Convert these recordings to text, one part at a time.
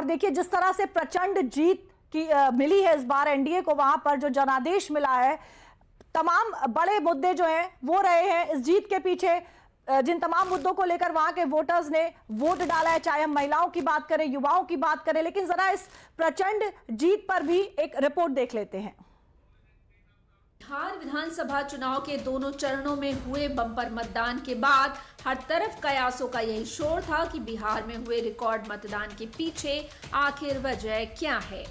देखिए जिस तरह से प्रचंड जीत की मिली है इस बार एनडीए को, वहां पर जो जनादेश मिला है, तमाम बड़े मुद्दे जो हैं वो रहे हैं इस जीत के पीछे। जिन तमाम मुद्दों को लेकर वहां के वोटर्स ने वोट डाला है, चाहे हम महिलाओं की बात करें, युवाओं की बात करें, लेकिन जरा इस प्रचंड जीत पर भी एक रिपोर्ट देख लेते हैं। बिहार विधानसभा चुनाव के दोनों चरणों में हुए बम्पर मतदान के बाद हर तरफ कयासों का यही शोर था कि बिहार में हुए रिकॉर्ड मतदान के पीछे आखिर वजह क्या है।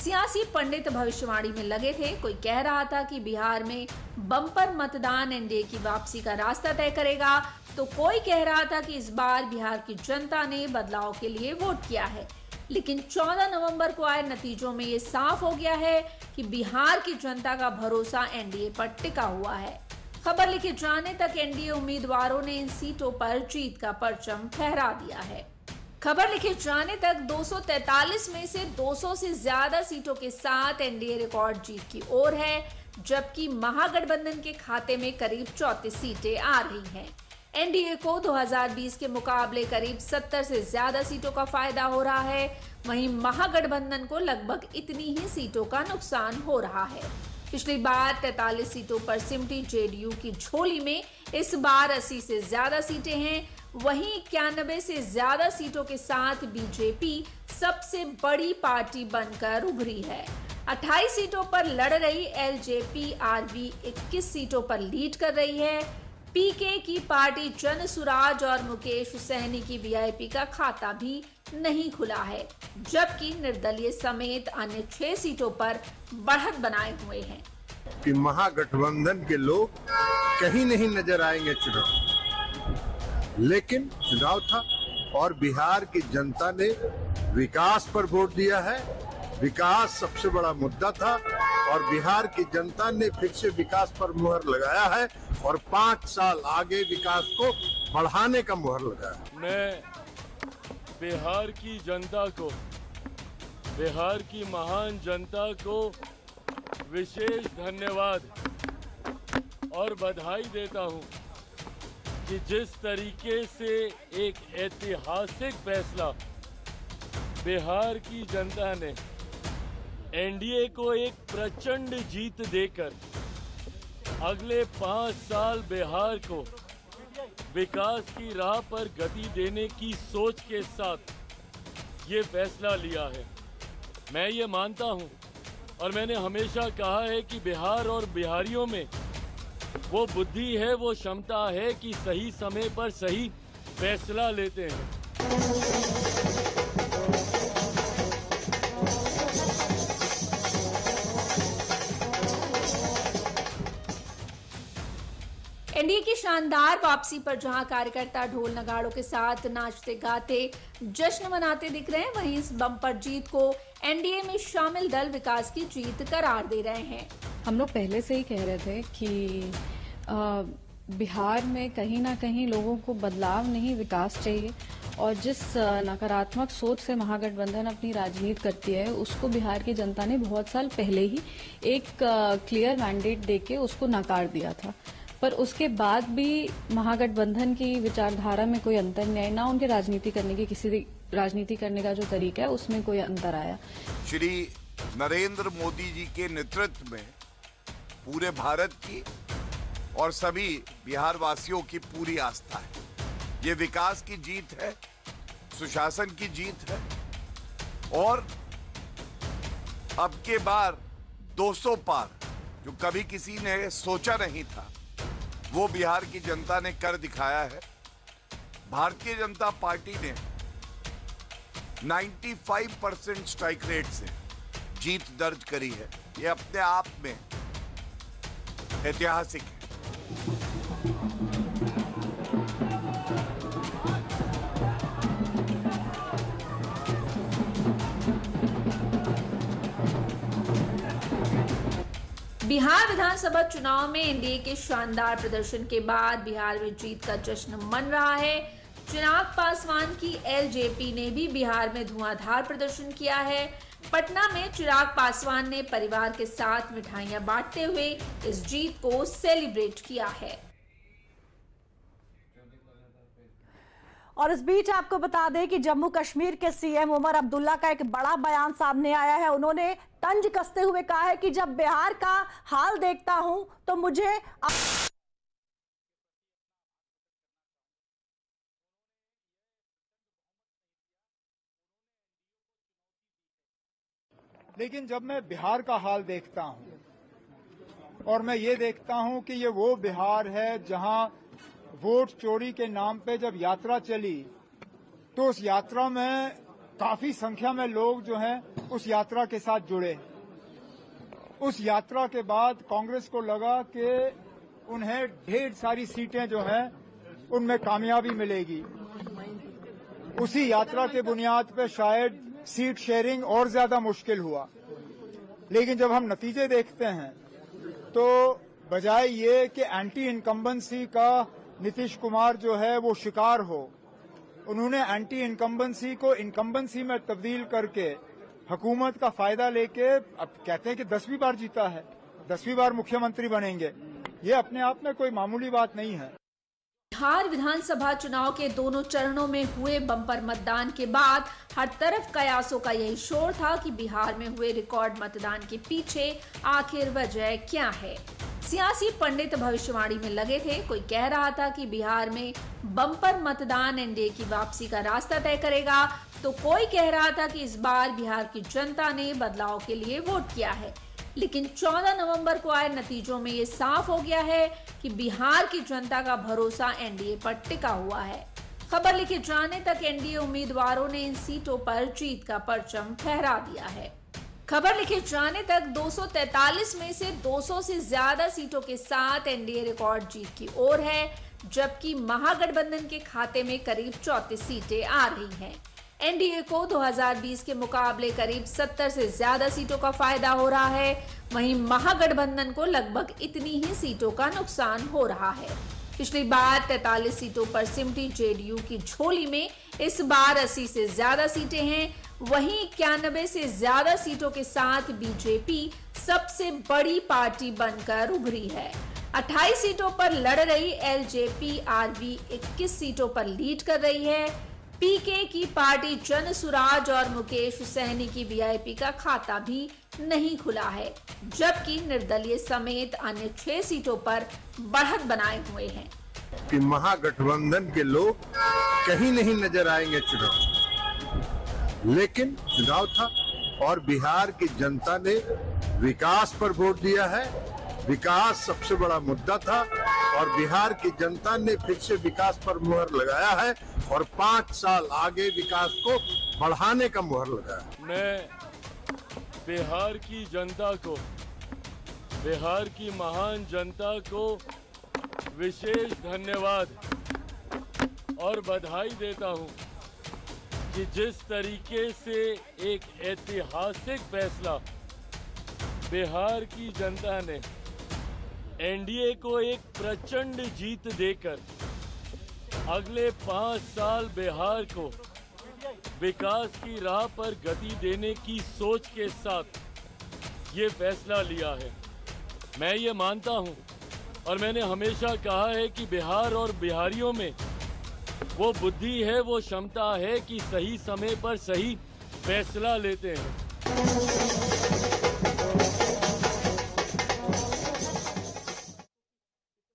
सियासी पंडित भविष्यवाणी में लगे थे। कोई कह रहा था कि बिहार में बम्पर मतदान एनडीए की वापसी का रास्ता तय करेगा, तो कोई कह रहा था कि इस बार बिहार की जनता ने बदलाव के लिए वोट किया है। लेकिन 14 नवंबर को आए नतीजों में ये साफ हो गया है कि बिहार की जनता का भरोसा एनडीए पर टिका हुआ है। खबर लिखे जाने तक एनडीए उम्मीदवारों ने इन सीटों पर जीत का परचम फहरा दिया है। खबर लिखे जाने तक 243 में से 200 से ज्यादा सीटों के साथ एनडीए रिकॉर्ड जीत की ओर है, जबकि महागठबंधन के खाते में करीब 34 सीटें आ रही हैं। एनडीए को 2020 के मुकाबले करीब 70 से ज्यादा सीटों का फायदा हो रहा है, वहीं महागठबंधन को लगभग इतनी ही सीटों का नुकसान हो रहा है। पिछली बार 43 सीटों पर सिमटी जेडीयू की झोली में इस बार 80 से ज्यादा सीटें हैं। वहीं 91 से ज्यादा सीटों के साथ बीजेपी सबसे बड़ी पार्टी बनकर उभरी है। 28 सीटों पर लड़ रही एलजेपी आरवी 21 सीटों पर लीड कर रही है। पीके की पार्टी जन सुराज और मुकेश सहनी की वीआईपी का खाता भी नहीं खुला है, जबकि निर्दलीय समेत अन्य 6 सीटों पर बढ़त बनाए हुए हैं। कि महागठबंधन के लोग कहीं नहीं नजर आएंगे चुनाव, लेकिन चुनाव था और बिहार की जनता ने विकास पर वोट दिया है। विकास सबसे बड़ा मुद्दा था और बिहार की जनता ने फिर से विकास पर मुहर लगाया है और 5 साल आगे विकास को बढ़ाने का मुहर लगाया। मैं बिहार की जनता को, बिहार की महान जनता को विशेष धन्यवाद और बधाई देता हूं कि जिस तरीके से एक ऐतिहासिक फैसला बिहार की जनता ने एनडीए को एक प्रचंड जीत देकर अगले 5 साल बिहार को विकास की राह पर गति देने की सोच के साथ ये फैसला लिया है। मैं ये मानता हूं और मैंने हमेशा कहा है कि बिहार और बिहारियों में वो बुद्धि है, वो क्षमता है कि सही समय पर सही फैसला लेते हैं। एनडीए की शानदार वापसी पर जहां कार्यकर्ता ढोल नगाड़ों के साथ नाचते गाते जश्न मनाते दिख रहे हैं, वहीं इस बम्पर जीत को एनडीए में शामिल दल विकास की जीत करार दे रहे हैं। हम लोग पहले से ही कह रहे थे कि बिहार में कहीं ना कहीं लोगों को बदलाव नहीं, विकास चाहिए, और जिस नकारात्मक सोच से महागठबंधन अपनी राजनीति करती है उसको बिहार की जनता ने बहुत साल पहले ही एक क्लियर मैंडेट देके उसको नकार दिया था। पर उसके बाद भी महागठबंधन की विचारधारा में कोई अंतर नहीं आया, ना उनके राजनीति करने की, किसी राजनीति करने का जो तरीका है उसमें कोई अंतर आया। श्री नरेंद्र मोदी जी के नेतृत्व में पूरे भारत की और सभी बिहार वासियों की पूरी आस्था है। ये विकास की जीत है, सुशासन की जीत है और अब के बार 200 पार जो कभी किसी ने सोचा नहीं था वो बिहार की जनता ने कर दिखाया है। भारतीय जनता पार्टी ने 95% स्ट्राइक रेट से जीत दर्ज करी है। ये अपने आप में ऐतिहासिक है। बिहार विधानसभा चुनाव में एनडीए के शानदार प्रदर्शन के बाद बिहार में जीत का जश्न मन रहा है। चिराग पासवान की एलजेपी ने भी बिहार में धुआंधार प्रदर्शन किया है। पटना में चिराग पासवान ने परिवार के साथ मिठाइयां बांटते हुए इस जीत को सेलिब्रेट किया है। और इस बीच आपको बता दें कि जम्मू कश्मीर के सीएम उमर अब्दुल्ला का एक बड़ा बयान सामने आया है। उन्होंने तंज कसते हुए कहा है कि जब बिहार का हाल देखता हूं तो मुझे लेकिन जब मैं बिहार का हाल देखता हूं और मैं ये देखता हूं कि ये वो बिहार है जहां वोट चोरी के नाम पे जब यात्रा चली तो उस यात्रा में काफी संख्या में लोग जो हैं उस यात्रा के साथ जुड़े। उस यात्रा के बाद कांग्रेस को लगा कि उन्हें ढेर सारी सीटें जो हैं उनमें कामयाबी मिलेगी। उसी यात्रा के बुनियाद पे शायद सीट शेयरिंग और ज्यादा मुश्किल हुआ। लेकिन जब हम नतीजे देखते हैं तो बजाय ये कि एंटी इनकम्बेंसी का नीतीश कुमार जो है वो शिकार हो, उन्होंने एंटी इनकम्बेंसी को इनकम्बेंसी में तब्दील करके हुकूमत का फायदा लेके अब कहते हैं कि 10वीं बार जीता है, 10वीं बार मुख्यमंत्री बनेंगे। ये अपने आप में कोई मामूली बात नहीं है। बिहार विधानसभा चुनाव के दोनों चरणों में हुए बम्पर मतदान के बाद हर तरफ कयासों का यही शोर था कि बिहार में हुए रिकॉर्ड मतदान के पीछे आखिर वजह क्या है। सियासी पंडित भविष्यवाणी में लगे थे। कोई कह रहा था कि बिहार में बम्पर मतदान एनडीए की वापसी का रास्ता तय करेगा, तो कोई कह रहा था कि इस बार बिहार की जनता ने बदलाव के लिए वोट किया है। लेकिन 14 नवंबर को आए नतीजों में ये साफ हो गया है कि बिहार की जनता का भरोसा एनडीए पर टिका हुआ है। खबर लिखे जाने तक एनडीए उम्मीदवारों ने इन सीटों पर जीत का परचम फहरा दिया है। खबर लिखे जाने तक 243 में से 200 से ज्यादा सीटों के साथ एनडीए रिकॉर्ड जीत की ओर है, जबकि महागठबंधन के खाते में करीब 34 सीटें आ रही हैं। एनडीए को 2020 के मुकाबले करीब 70 से ज्यादा सीटों का फायदा हो रहा है। वहीं महागठबंधन को लगभग इतनी ही सीटों का नुकसान हो रहा है। पिछली बार 43 सीटों पर सिमटी जेडीयू की झोली में इस बार 80 से ज्यादा सीटें हैं। वहीं 91 से ज्यादा सीटों के साथ बीजेपी सबसे बड़ी पार्टी बनकर उभरी है। 28 सीटों पर लड़ रही एलजेपी आरवी 21 सीटों पर लीड कर रही है। पीके की पार्टी जन सुराज और मुकेश सहनी की वीआईपी का खाता भी नहीं खुला है, जबकि निर्दलीय समेत अन्य 6 सीटों पर बढ़त बनाए हुए हैं। कि महागठबंधन के लोग कहीं नहीं नजर आएंगे चुनाव, लेकिन चुनाव था और बिहार की जनता ने विकास पर वोट दिया है। विकास सबसे बड़ा मुद्दा था और बिहार की जनता ने फिर से विकास पर मुहर लगाया है और 5 साल आगे विकास को बढ़ाने का मुहर लगाया। मैं बिहार की जनता को, बिहार की महान जनता को विशेष धन्यवाद और बधाई देता हूं कि जिस तरीके से एक ऐतिहासिक फैसला बिहार की जनता ने एनडीए को एक प्रचंड जीत देकर अगले 5 साल बिहार को विकास की राह पर गति देने की सोच के साथ ये फैसला लिया है। मैं ये मानता हूं और मैंने हमेशा कहा है कि बिहार और बिहारियों में वो बुद्धि है, वो क्षमता है कि सही समय पर सही फैसला लेते हैं।